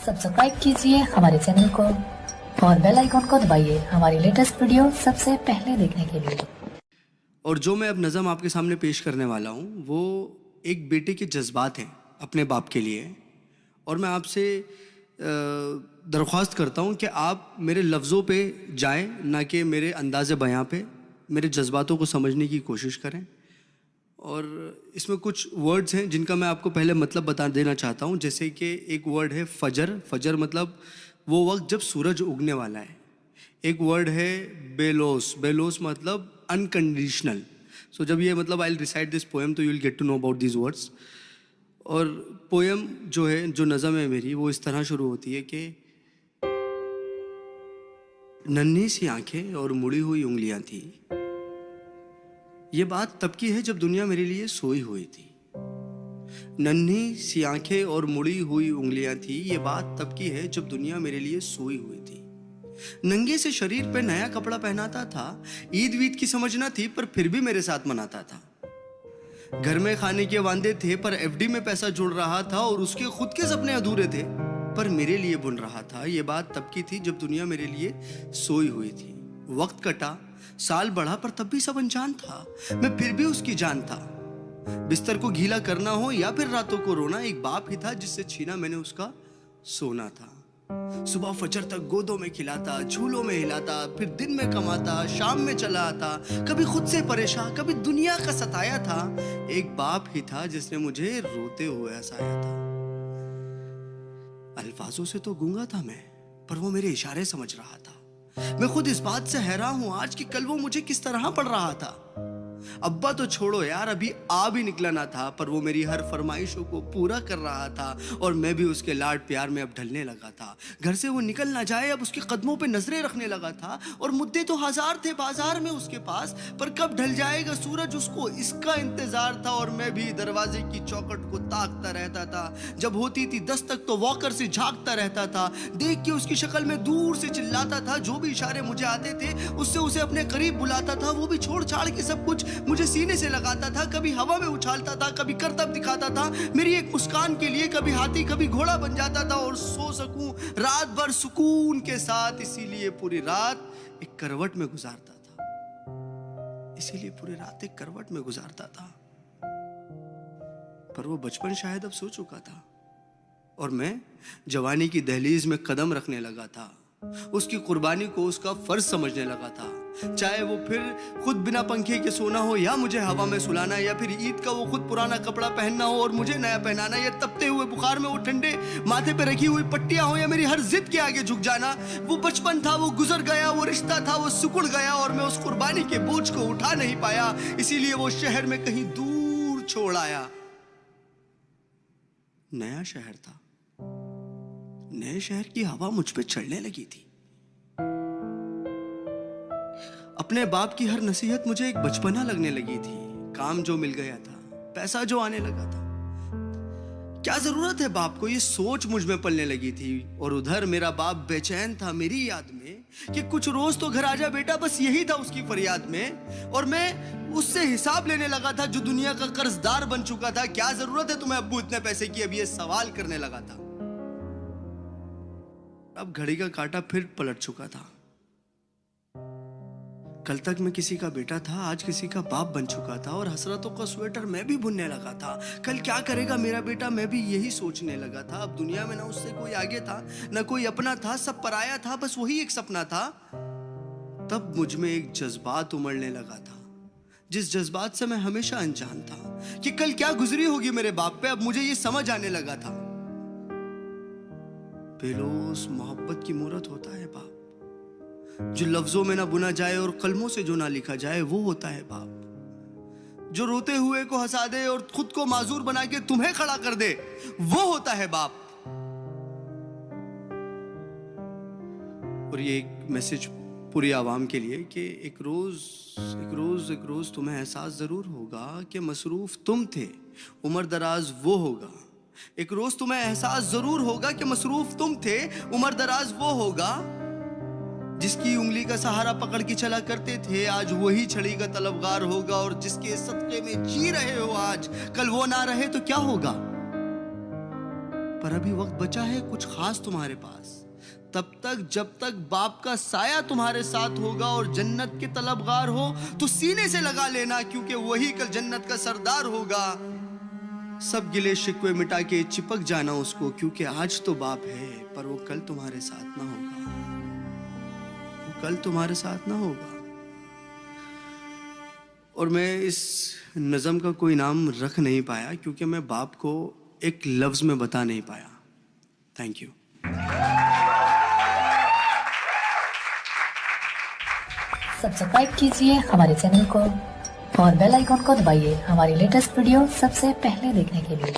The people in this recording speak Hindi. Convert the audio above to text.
सब्सक्राइब कीजिए हमारे चैनल को और बेल आइकॉन को दबाइए हमारी लेटेस्ट वीडियो सबसे पहले देखने के लिए। और जो मैं अब नज़म आपके सामने पेश करने वाला हूँ वो एक बेटे के जज्बात हैं अपने बाप के लिए। और मैं आपसे दरख्वास्त करता हूँ कि आप मेरे लफ्ज़ों पे जाएं, ना कि मेरे अंदाज़े बयां पे। मेरे जज्बातों को समझने की कोशिश करें। और इसमें कुछ वर्ड्स हैं जिनका मैं आपको पहले मतलब बता देना चाहता हूँ। जैसे कि एक वर्ड है फजर। फजर मतलब वो वक्त जब सूरज उगने वाला है। एक वर्ड है बेलोस। बेलोस मतलब अनकंडीशनल। सो जब ये मतलब I will recite this poem तो you will get to know about this words. और पोएम जो है, जो नज़म है मेरी, वो इस तरह शुरू होती है कि नन्ही सी आंखें और मुड़ी हुई उंगलियां थी। ये बात तब की है जब दुनिया मेरे लिए सोई हुई थी। नन्ही सी आंखें और मुड़ी हुई उंगलियां थी। ये बात तब की है जब दुनिया मेरे लिए सोई हुई थी। नंगे से शरीर पे नया कपड़ा पहनाता था। ईद वीद की समझ ना थी पर फिर भी मेरे साथ मनाता था। घर में खाने के वांदे थे पर एफडी में पैसा जुड़ रहा था। और उसके खुद के सपने अधूरे थे पर मेरे लिए बुन रहा था। ये बात तब की थी जब दुनिया मेरे लिए सोई हुई थी। वक्त कटा, साल बढ़ा पर तब भी सब अनजान था। मैं फिर भी उसकी जान था। बिस्तर को गीला करना हो या फिर रातों को रोना, एक बाप ही था जिससे छीना मैंने उसका सोना था। सुबह फजर तक गोदों में खिलाता, झूलों में हिलाता, फिर दिन में कमाता, शाम में चला आता। कभी खुद से परेशान, कभी दुनिया का सताया था। एक बाप ही था जिसने मुझे रोते हुए हंसाया था। अल्फाजों से तो गूंगा था मैं, पर वो मेरे इशारे समझ रहा था। मैं खुद इस बात से हैरान हूं आज कि कल वो मुझे किस तरह पढ़ रहा था। अब्बा तो छोड़ो यार, अभी आ भी निकला ना था, पर वो मेरी हर फरमाइशों को पूरा कर रहा था। और मैं भी उसके लाड प्यार में अब ढलने लगा था। घर से वो निकल ना जाए अब उसके कदमों पे नजरें रखने लगा था। और मुद्दे तो हजार थे बाजार में उसके पास, पर कब ढल जाएगा सूरज उसको इसका इंतजार था। और मैं भी दरवाजे की चौखट को ताकता रहता था। जब होती थी दस्तक तो वॉकर से झांकता रहता था। देख के उसकी शक्ल में दूर से चिल्लाता था। जो भी इशारे मुझे आते थे उससे उसे अपने करीब बुलाता था। वो भी छोड़ छाड़ के सब कुछ मुझे सीने से लगाता था। कभी हवा में उछालता था, कभी करतब दिखाता था मेरी एक मुस्कान के लिए। कभी हाथी कभी घोड़ा बन जाता था और सो सकूं रात भर सुकून के साथ। इसीलिए पूरी रात एक करवट में गुजारता था। इसीलिए पूरी रात एक करवट में गुजारता था। पर वो बचपन शायद अब सो चुका था और मैं जवानी की दहलीज में कदम रखने लगा था। उसकी कुर्बानी को उसका फर्ज समझने लगा था। चाहे वो फिर खुद बिना पंखे के सोना हो, या मुझे हवा में सुलाना, या फिर ईद का वो खुद पुराना कपड़ा पहनना हो और मुझे नया पहनाना, या तपते हुए बुखार में वो ठंडे माथे पे रखी हुई पट्टियां हो, या मेरी हर जिद के आगे झुक जाना। वो बचपन था, वो गुजर गया। वो रिश्ता था, वो सिकुड़ गया। और मैं उस कुर्बानी के बोझ को उठा नहीं पाया। इसीलिए वो शहर में कहीं दूर छोड़ आया। नया शहर था। नए शहर की हवा मुझ पे चढ़ने लगी थी। अपने बाप की हर नसीहत मुझे एक बचपना लगने लगी थी। काम जो मिल गया था, पैसा जो आने लगा था, क्या जरूरत है बाप को, ये सोच मुझ में पलने लगी थी। और उधर मेरा बाप बेचैन था मेरी याद में कि कुछ रोज तो घर आजा बेटा, बस यही था उसकी फरियाद में। और मैं उससे हिसाब लेने लगा था जो दुनिया का कर्जदार बन चुका था। क्या जरूरत है तुम्हें अब्बू इतने पैसे की, अब ये सवाल करने लगा था। अब घड़ी का कांटा फिर पलट चुका था। कल तक मैं किसी का बेटा था, आज किसी का बाप बन चुका था। और हसरतों का स्वेटर मैं भी बुनने लगा था। कल क्या करेगा मेरा बेटा, मैं भी यही सोचने लगा था। अब दुनिया में ना उससे कोई आगे था, ना कोई अपना था, सब पराया था, बस वही एक सपना था। तब मुझ में एक जज्बात उमड़ने लगा था, जिस जज्बात से मैं हमेशा अनजान था कि कल क्या गुजरी होगी मेरे बाप पे। अब मुझे ये समझ आने लगा था। बेलोस मोहब्बत की मूरत होता है बाप। जो लफ्जों में ना बुना जाए और कलमों से जो ना लिखा जाए, वो होता है बाप। जो रोते हुए को हंसा दे और खुद को माजूर बना के तुम्हें खड़ा कर दे, वो होता है बाप। और ये एक मैसेज पूरी आवाम के लिए कि एक रोज तुम्हें एहसास जरूर होगा कि मसरूफ तुम थे, उम्र दराज वो होगा। एक रोज तुम्हें एहसास जरूर होगा कि मसरूफ तुम थे, उम्र दराज वो होगा। जिसकी उंगली का सहारा पकड़ के चला करते थे, आज वही छड़ी का तलबगार होगा। और जिसके सदके में जी रहे हो आज, कल वो ना रहे तो क्या होगा। पर अभी वक्त बचा है कुछ खास तुम्हारे पास, तब तक जब तक बाप का साया तुम्हारे साथ होगा और जन्नत के तलबगार हो तो सीने से लगा लेना, क्योंकि वही कल जन्नत का सरदार होगा। सब गिले शिकवे मिटा के चिपक जाना उसको, क्योंकि आज तो बाप है पर वो कल तुम्हारे साथ ना होगा, वो कल तुम्हारे साथ ना होगा। और मैं इस नज़म का कोई नाम रख नहीं पाया क्योंकि मैं बाप को एक लफ्ज में बता नहीं पाया। Thank you. सब्सक्राइब कीजिए हमारे चैनल को और बेल आइकॉन को दबाइए हमारी लेटेस्ट वीडियो सबसे पहले देखने के लिए।